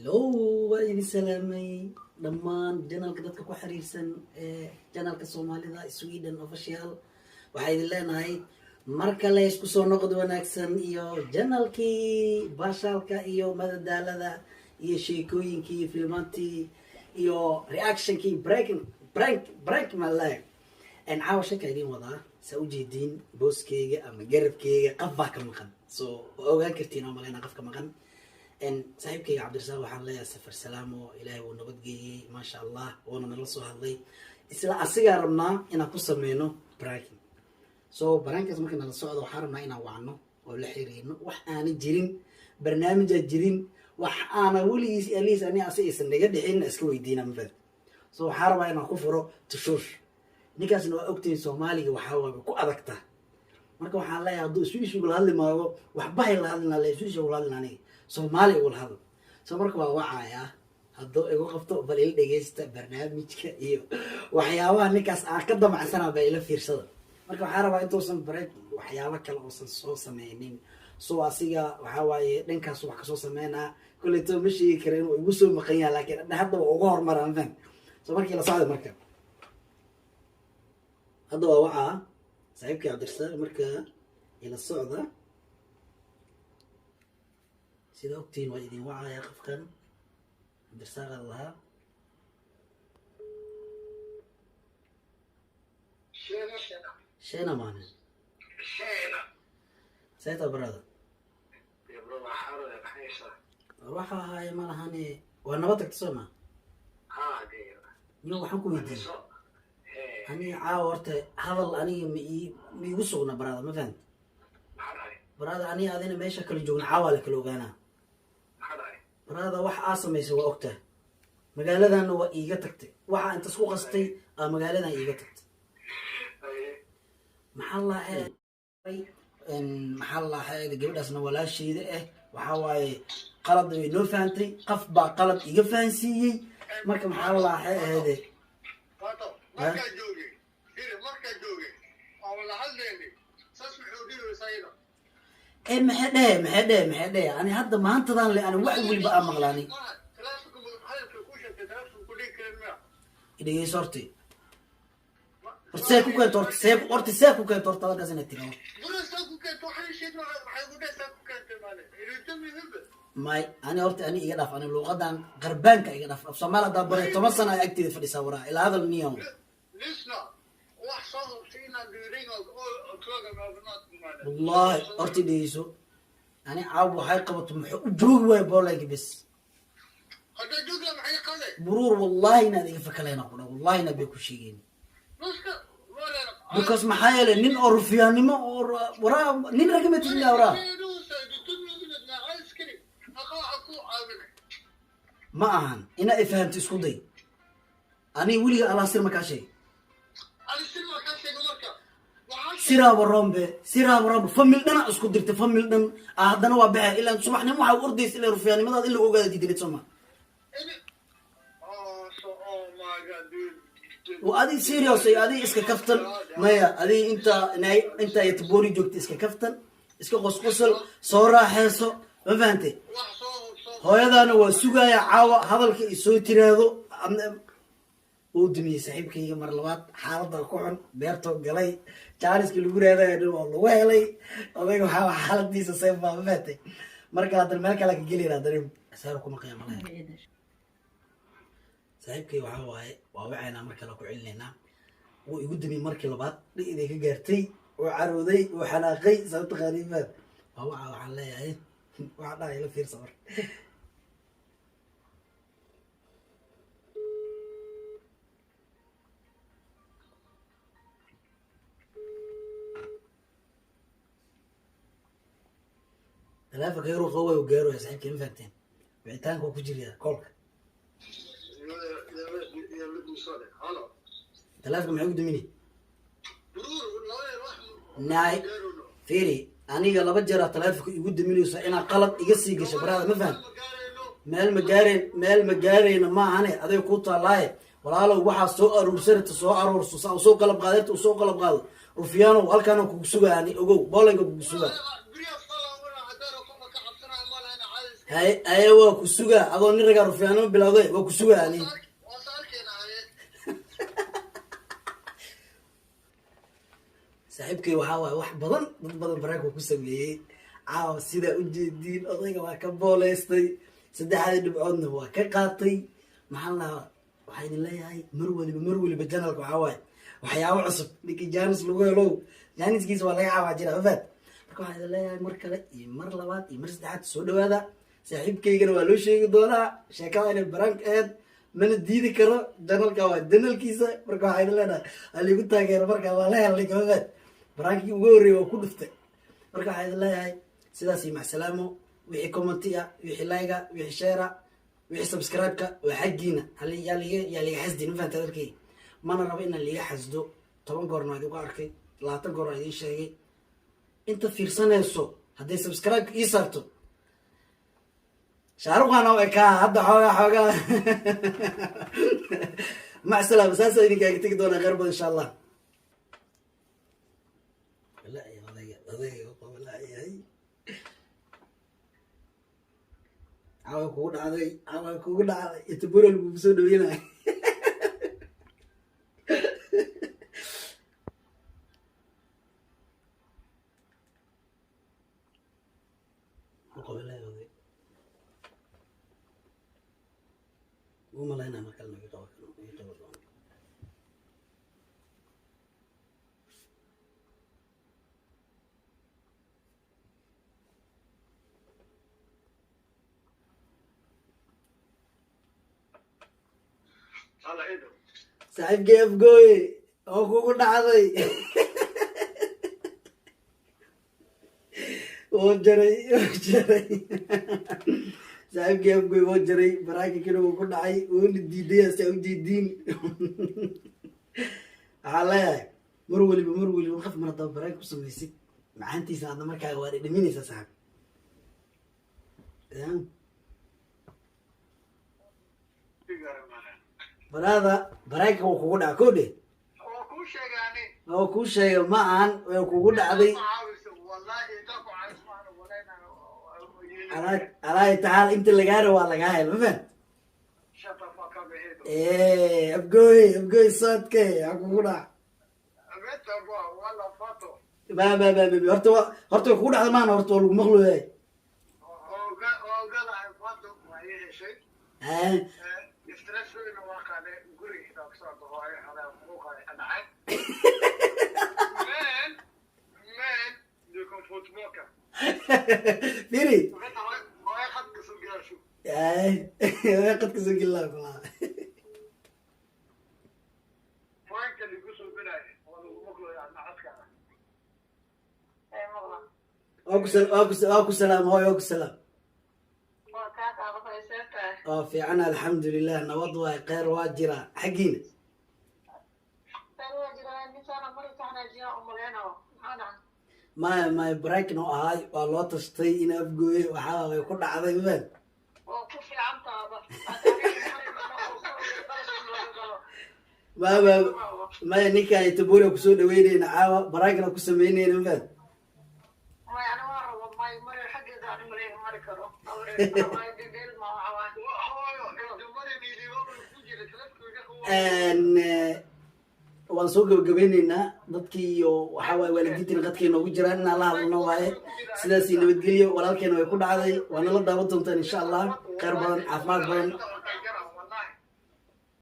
Hello, waa idin salaamay dhammaan janalka dadka ku xiriirsan ee janalka Soomaalida Sweden official. Waxaa idin leenahay mar kale isku soo noqod wanaagsan iyo janalkii baashaalka iyo madadaalada iyo sheekooyinkii filmaantii iyo reactionkii break my leg en caawa shaka idin wadaa saa ujeediin booskeyga ama garabkeyga qaf baa ka maqan so ogaan kartiin oo maleyna qaf ka maqan saaxiibkeyga cabdirasaaq waxaan leeyahay safar salaamo ilaahay wuu nabadgeeyey maasha allah wuuna nala soo hadlay isla asigaa rabnaa inaan ku sameyno branking so brankaas marka nala socdo waxaa rabnaa inaan wacno oo la xiriirno wax aana jirin barnaamijaa jirin wax aana weligiis aliis ani asi aysan naga dhixin iska weydiina mafad so waxaa rabaa inaan ku furo tushuush ninkaasna waa ogtahay soomaaliga waxaa waaba ku adagta marka waxaan leeyahay hadduu iswiish ugula hadli maago waxbahay la hadlinaa le iswiish ugula hadlin aniga soomaali ugula hadl so marka waa wacayaa hadduu igu qabto bal ila dhegeysta barnaamijka iyo waxyaabaha ninkaas aan ka damacsanaa ba ila fiirsada marka waxaa rabaa intuusan break waxyaabo kale uusan soo sameynin so asiga waxaa waaye dhankaas wax kasoo sameynaa koleyto ma sheegi kara inuu igu soo maqan yaha laakiin haddaba uga hormaraan fan so markii la socda marka hadda waa wacaa saaxiibkii cabdirasaaq marka ila socda sida ogtiin waa idin wacaya qofkan cabdirasaaq aan lahaa sheena maane sayta brada waxa ahaay ma lahane waa nabad tagta soo ma waxaan ku weydiiyey aniga caawa horta hadal aniga ma igu sugna brada ma fahamti brada aniga adina meesha kala joogna caawa la kala ogaanaa brada wax aa samaysay waa ogtahay magaaladana waa iiga tagtay waxa inta isku qastay aa magaaladan iiga tagtay maxaa lahayd gabadhaasna walaasheeda waxaa waaye qalad way noo fahantay qaf baa qalad iga fahansiiyey marka maxaa lahayd maxay dheh ani hadda maantadan le ani wax weliba aa maqlaani idhegeyso horti see ku keento horta see ku keento horta halkaas inay tiri may ani horta ani iga dhaaf ani luuqadan qarbaanka iga dhaaf af soomaali hadaa baray 10 sano ay agteeda fadhisaa waraa ilaa hadal niyo wallahi horta dhegeyso ani caaw waxay qabato muxuu u joogi waay boolayga bes buruur wallahi inaad iga fakaleyna qudha wallahi inaad bay ku sheegeen because maxaa yeelay nin oo rufiyaanimo oo waraa nin ragama tidna waraa ma ahan ina ay fahanto isku day ani weliga allah sir markaa sheeg siraaba rombe famil dhana isku dirtay famil dhan haddana waa baxay ilaa subaxnimo waxaa ordaysa ilaa rufiyaanimadaada in lagu ogaada diidinid sooma adi serious adi iska kaftan maya adi inta ay tabori joogta iska kaftan iska qosqosol soo raaxeyso ma fahantay hooyadaana waa sugaya caawa hadalka isoo tiraado uu dumiyey saaxiibkayga mar labaad xaalada ku xun beertoo galay jaaliskii lagu raadayo dhan oo lagu helay odayga waxaa xaaladiisa seef baa ma fahatay marka haddana meel kale ka gelayna haddana asaaro kuma qiyaama lahayn saaxiibkay waxaa waaye waa wacaynaa mar kale ku celinaynaa wuu igu dumiyey markii labaad dhiiday ka gaartay oo carooday oo xanaaqay sababta qaariimaad waa waca waxaan leeyahay waxaa dhahay la fiirsa mar telefonka yaruu qaway u gaaro ya saaxiibkay ma fahamteen wicitaanka waa ku jiriyaa koolka telefonka maxay ugu dumini naay fiiri aniga laba jeeraa telefonka igu duminayso inaa qalad iga sii gasho barada ma faham meel ma gaareyna maahane aday ku taalaaye walaalow waxaa soo aruursanata soo aruurso saa usoo qalab qaadata usoo qalab qaado rufiyaanow halkaana kugu sugaani ogow boolanka kugu sugaa هاي هو كسوغا أظن نرجع رفيعنا بلاغي وكسوغا يعني saaxiibkay waxaa waaye wax badan dad badan baraag uu ku sameeyey caawa sidaa u jeediin odayga waa ka booleystay saddexdii dhibcoodna waa ka qaatay maxaa lahaa waxaa idin leeyahay mar waliba janalka waxaa waaye waxyaabo cusub ninkii jaanis lagu helo jaaniskiisa waa laga caawaa jira ofaad marka waxaa idin leeyahay mar kale iyo mar labaad iyo mar saddexaad soo dhawaada saaxiibkaygana waa loo sheegi doonaa sheekada inay baraank aheyd mana diidi karo janalka waa janalkiisa marka waxaa idin leenahay haligu taageero marka waa la helnay ofaad baraankii ugu horreeyay waa ku dhuftay marka waxaa idin leeyahay sidaas iyo macsalaamo wixii commenti ah wixii like ah wixii share ah wixii subscribe-ka waa xaggiina yaa liga xasdin mafahanta hadalkay mana rabo inaan liga xasdo 10 goorna waa idinku arkay 20 goor waa idiin sheegay inta fiirsanayso hadday subscribe-ka ii saarto shaaruqana way kaa hadda xoogaa macsalaamo saasa idinkaaga tegi doonaa khayr badan insha allah caawa kugu dhacday itbura lagugu soo dhaweynay umalayna markale naga qaban saaxiibkay afgooye oo kugu dhacday oo jaray saaxiibkay afgooye oo jaray baraanka kina uu ku dhacay uuna diiday hase u diidiin waxaa leeyahay mar waliba qof mar haddaba baraanka ku samaysid macaantiisa hadda markaaga waa dhiminaysaa saaxib baraada baraanka wuu kugu dhaca ko dhe oo kuu sheega ma ahan way kugu dhacday alaahi tacaala inta lagaara waa lagaa hel mafan abgooy soodke ha kugu dhaca horta way kugu dhacda maana horta waa lagu maqlooyahay firi qad kasoo gelilaa kula waa ku salaam hooy waa ku salaam oo fiican alxamdulilah nabad waay kheyr waa jira xaggiina maya baraankin oo ahaay waa loo tashtay in afgooye waxaa way ku dhacday mafan maya ninkaan itbura kusoo dhaweyneyna caawa baraankina ku sameyneyna mafan waan soo gabagabeyneynaa dadkii iyo waxaa waaye waalidiintina qadkay noogu jiraan inaan la hadlano waaye sidaasii nabadgelyo walaalkeena way ku dhacday waa nala daawan doontaan insha allah kheyr badan caafimaad badan